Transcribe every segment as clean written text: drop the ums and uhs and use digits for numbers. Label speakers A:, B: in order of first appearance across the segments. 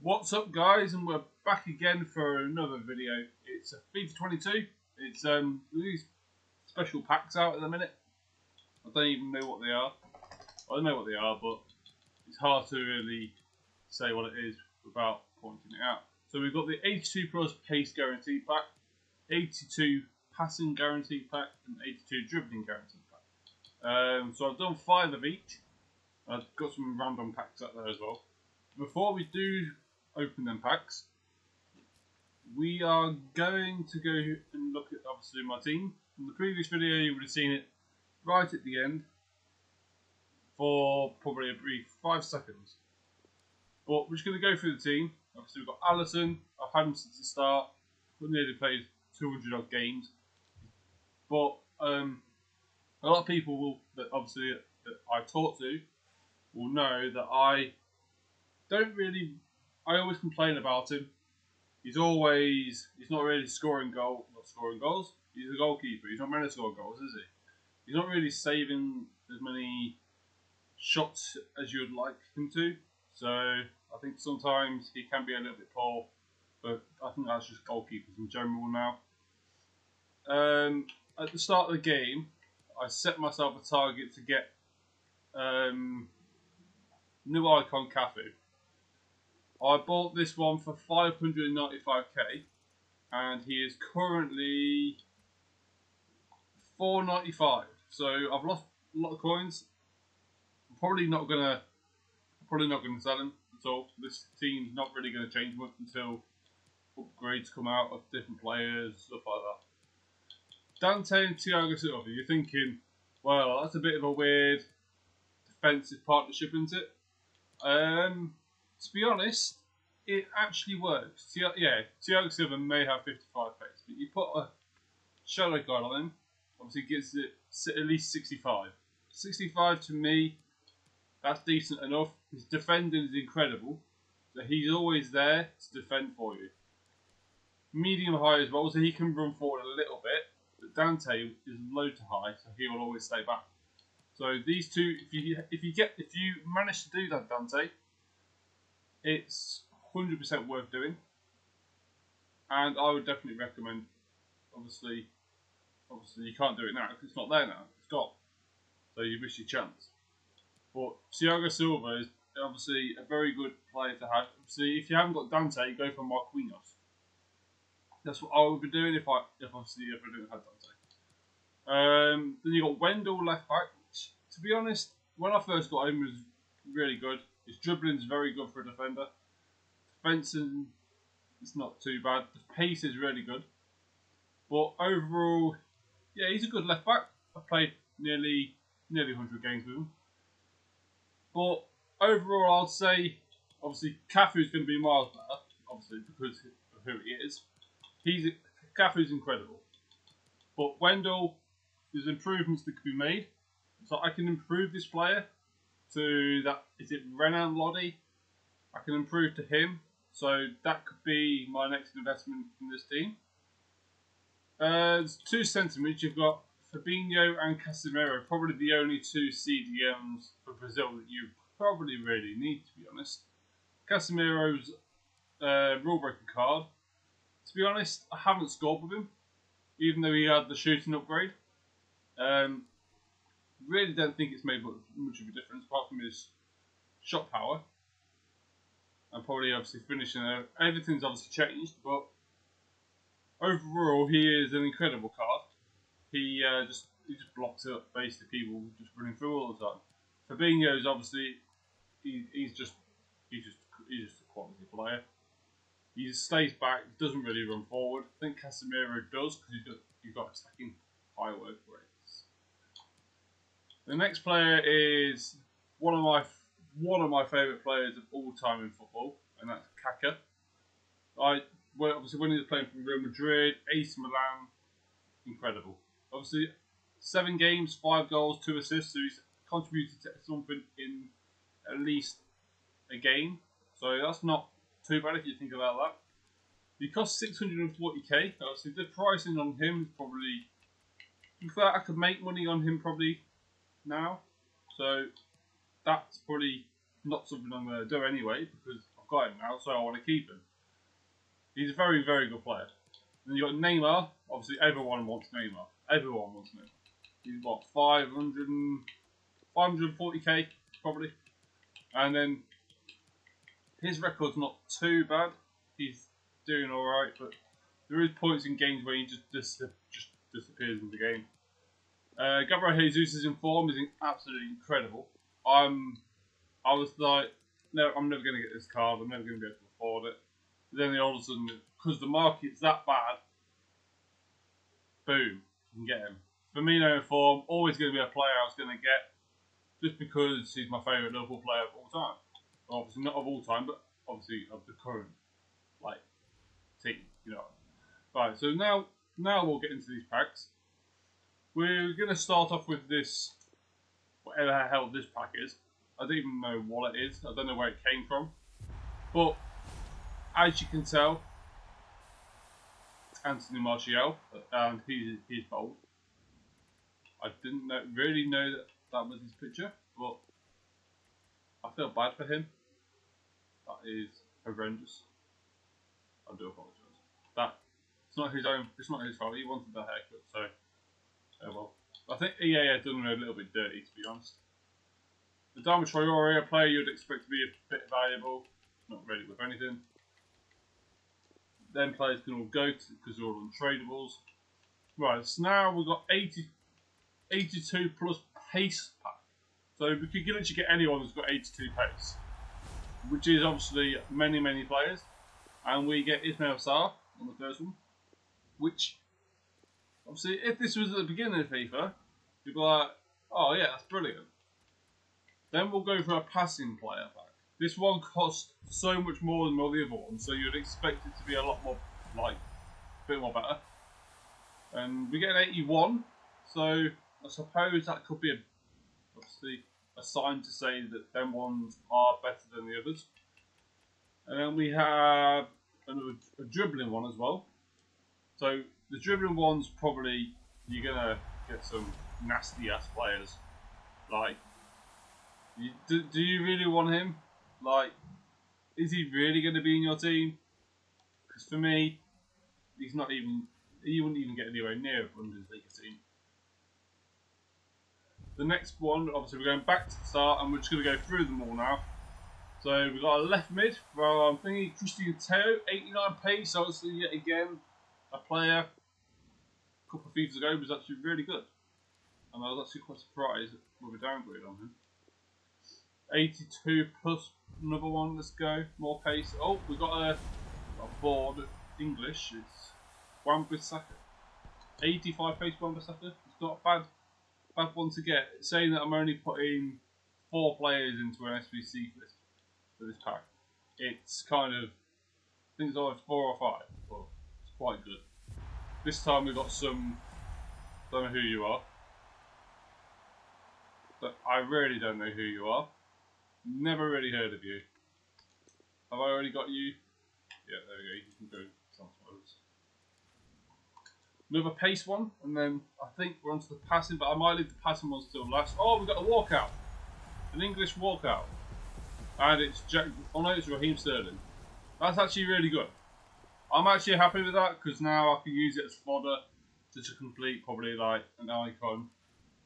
A: What's up, guys, and we're back again for another video. It's a FIFA 22. It's these special packs out at the minute. I don't even know what they are. I know what they are, but it's hard to really say what it is without pointing it out. So we've got the 82 plus pace guarantee pack, 82 passing guarantee pack, and 82 dribbling guarantee pack. So I've done 5 of each. I've got some random packs out there as well. Before we do open them packs, we are going to go and look at obviously my team. In the previous video you would have seen it right at the end for probably a brief 5 seconds. But we're just going to go through the team. Obviously we've got Allison. I've had him since the start. We've nearly played 200 odd games. But a lot of people that I talk to will know that I always complain about him. He's not really scoring goals. He's a goalkeeper. He's not meant to score goals, is he? He's not really saving as many shots as you'd like him to. So I think sometimes he can be a little bit poor, but I think that's just goalkeepers in general now. At the start of the game, I set myself a target to get new icon Cafu. I bought this one for 595k, and he is currently 495. So I've lost a lot of coins. I'm probably not gonna sell him at all. This team's not really gonna change much until upgrades come out of different players, stuff like that. Dante and Thiago Silva. You're thinking, well, that's a bit of a weird defensive partnership, isn't it? To be honest, it actually works. Thiago Silva may have 55 pace, but you put a shadow guard on him, obviously gets it at least 65. 65 to me, that's decent enough. His defending is incredible, so he's always there to defend for you. Medium high as well, so he can run forward a little bit, but Dante is low to high, so he will always stay back. So these two, if you manage to do that, Dante, it's 100% worth doing, and I would definitely recommend. Obviously you can't do it now because it's not there now. It's gone, so you miss your chance. But Thiago Silva is obviously a very good player to have. Obviously, if you haven't got Dante, go for Marquinhos. That's what I would be doing if I didn't have Dante. Then you got Wendell left back. Which, to be honest, when I first got him, was really good. His dribbling is very good for a defender. Defensing is not too bad. The pace is really good. But overall, yeah, he's a good left back. I've played nearly 100 games with him. But overall, I'd say, obviously, Cafu's going to be miles better, obviously, because of who he is. Cafu's incredible. But Wendell, there's improvements that could be made. So I can improve this player to that. Is it Renan Lodi? I can improve to him. So that could be my next investment in this team. There's 2 centre-mids. You've got Fabinho and Casemiro, probably the only 2 CDMs for Brazil that you probably really need, to be honest. Casemiro's rule-breaking card. To be honest, I haven't scored with him, even though he had the shooting upgrade. Really don't think it's made much of a difference, apart from his shot power. And probably obviously finishing. Everything's obviously changed, but overall he is an incredible card. He just blocks up basically people just running through all the time. Fabinho is obviously he's just a quality player. He just stays back, doesn't really run forward. I think Casemiro does because you've got attacking high work rates. The next player is one of my favourite players of all time in football, and that's Kaká. Obviously when he was playing for Real Madrid, AC Milan, incredible. Obviously, 7 games, 5 goals, 2 assists, so he's contributed to something in at least a game. So that's not too bad if you think about that. He costs 640k. Obviously, the pricing on him is probably. In fact, I could make money on him probably now. So that's probably not something I'm going to do anyway because I've got him now, so I want to keep him. He's a very, very good player. Then you got Neymar. Obviously, everyone wants Neymar. Everyone wants Neymar. He's what, 540k probably, and then his record's not too bad. He's doing all right, but there is points in games where he just disappears in the game. Gabriel Jesus is in form, is absolutely incredible. I was like, no, I'm never going to get this card. I'm never going to be able to afford it. But then all of a sudden, because the market's that bad, boom, you can get him. Firmino in form, always going to be a player I was going to get, just because he's my favourite Liverpool player of all time. Well, obviously not of all time, but obviously of the current team. You know. Right. So now we'll get into these packs. We're going to start off with this, whatever the hell this pack is. I don't even know what it is. I don't know where it came from. But as you can tell, Anthony Martial, and he's bold. I didn't really know that was his picture, but I feel bad for him. That is horrendous. I do apologise. It's not his own. It's not his fault. He wanted the haircut, so oh well. I think EA had done him a little bit dirty, to be honest. The Dharma Traore, a player you'd expect to be a bit valuable, not really with anything. Then players can all go because they're all untradables. Right, so now we've got 82 plus pace pack. So we could literally get anyone who's got 82 pace, which is obviously many, many players. And we get iEmmZer on the first one, which obviously if this was at the beginning of FIFA, you'd be like, oh yeah, that's brilliant. Then we'll go for a passing player pack. This one costs so much more than all the other ones, so you'd expect it to be a lot more, a bit more better. And we get an 81, so I suppose that could be obviously a sign to say that them ones are better than the others. And then we have a dribbling one as well. So the dribbling one's probably, you're going to get some nasty ass players. Do you really want him? Is he really going to be in your team? Because for me, he wouldn't even get anywhere near a Bundesliga team. The next one, obviously we're going back to the start and we're just going to go through them all now. So we've got a left mid from Christian Teo, 89 pace, obviously yet again a player a couple of FIFAs ago was actually really good. And I was actually quite surprised with a downgrade on him. 82 plus another one, let's go, more pace. Oh, we've got a board English, it's Wan-Bissaka. 85 pace Wan-Bissaka, it's not a bad one to get. It's saying that I'm only putting 4 players into an SBC list for this pack. It's kind of, I think it's either 4 or 5, but it's quite good. This time we've got some, don't know who you are, but I really don't know who you are. Never really heard of you. Have I already got you? Yeah, there we go. You can go sometimes. Another pace one, and then I think we're onto the passing, but I might leave the passing ones till last. Oh, we've got a walkout. An English walkout. And it's it's Raheem Sterling. That's actually really good. I'm actually happy with that because now I can use it as fodder to complete probably like an icon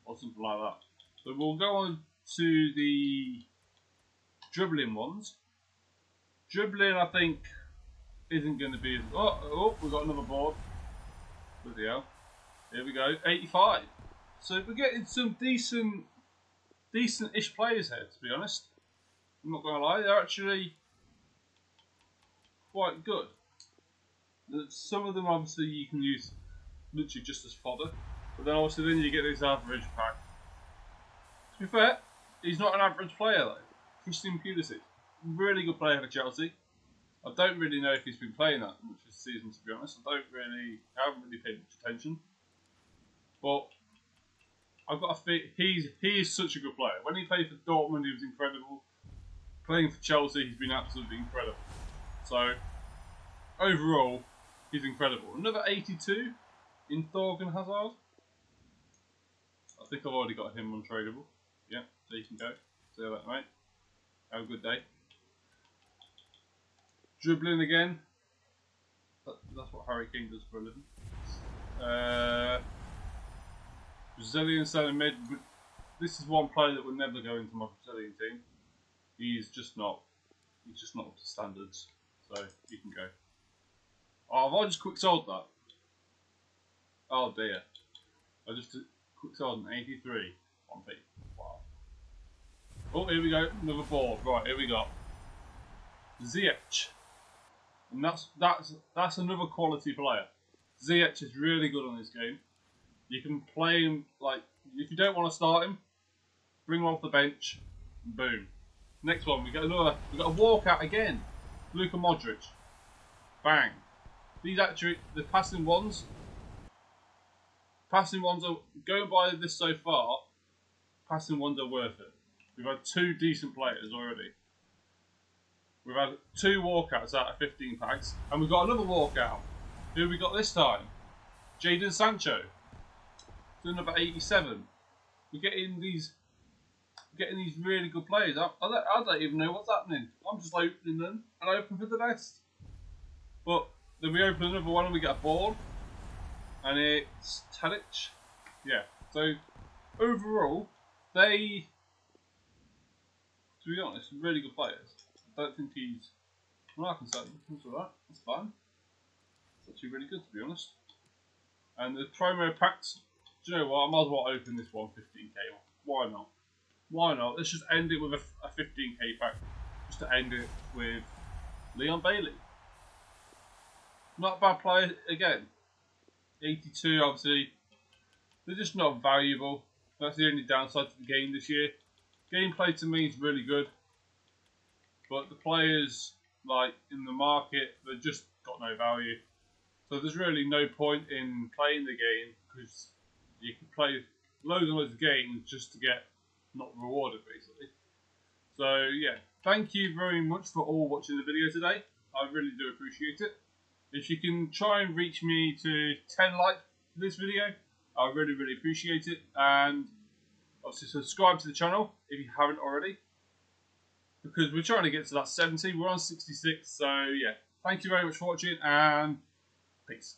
A: or something like that. So we'll go on to the dribbling ones. Dribbling, I think, isn't going to be as... Oh, we've got another board. Bloody hell. Here we go, 85. So we're getting some decent-ish players here, to be honest. I'm not going to lie, they're actually quite good. Some of them, obviously, you can use literally just as fodder. But then, obviously, you get this average pack. To be fair, he's not an average player, though. Christian Pulisic, really good player for Chelsea. I don't really know if he's been playing that much this season, to be honest. I haven't really paid much attention. But I've got a feel he is such a good player. When he played for Dortmund, he was incredible. Playing for Chelsea, he's been absolutely incredible. So overall, he's incredible. Another 82 in Thorgan Hazard. I think I've already got him untradeable. Yeah, so you can go. See you later, mate. Have a good day. dribbling again. That's what Harry Kane does for a living. Brazilian centre mid. This is one player that would never go into my Brazilian team. He's just not up to standards. So you can go. Oh, have I just quick sold that? Oh dear. I just quick sold an 83 on FIFA. Wow. Oh, here we go. Another board. Right, here we go. Ziyech. And that's another quality player. Ziyech is really good on this game. You can play him, like, if you don't want to start him, bring him off the bench, and boom. Next one, we got a walkout again. Luka Modric. Bang. These actually, the passing ones are, going by this so far, passing ones are worth it. We've had 2 decent players already. We've had 2 walkouts out of 15 packs, and we've got another walkout. Who have we got this time? Jadon Sancho. Doing about 87. We're getting these really good players. I don't even know what's happening. I'm just opening them and hoping for the best. But then we open another one and we get a board, and it's Tadic. Yeah. So overall, to be honest, really good players. I don't think he's. Well, I can say that's alright. That's fine. It's actually really good, to be honest. And the promo packs. Do you know what? I might as well open this one 15k. Why not? Why not? Let's just end it with a 15k pack. Just to end it with Leon Bailey. Not a bad player again. 82, obviously. They're just not valuable. That's the only downside to the game this year. Gameplay to me is really good. But the players, like, in the market, they've just got no value. So there's really no point in playing the game, because you can play loads and loads of games just to get not rewarded, basically. So yeah, thank you very much for all watching the video today. I really do appreciate it. If you can try and reach me to 10 likes for this video, I really appreciate it. And obviously subscribe to the channel if you haven't already, because we're trying to get to that 70. We're on 66. So yeah, thank you very much for watching, and peace.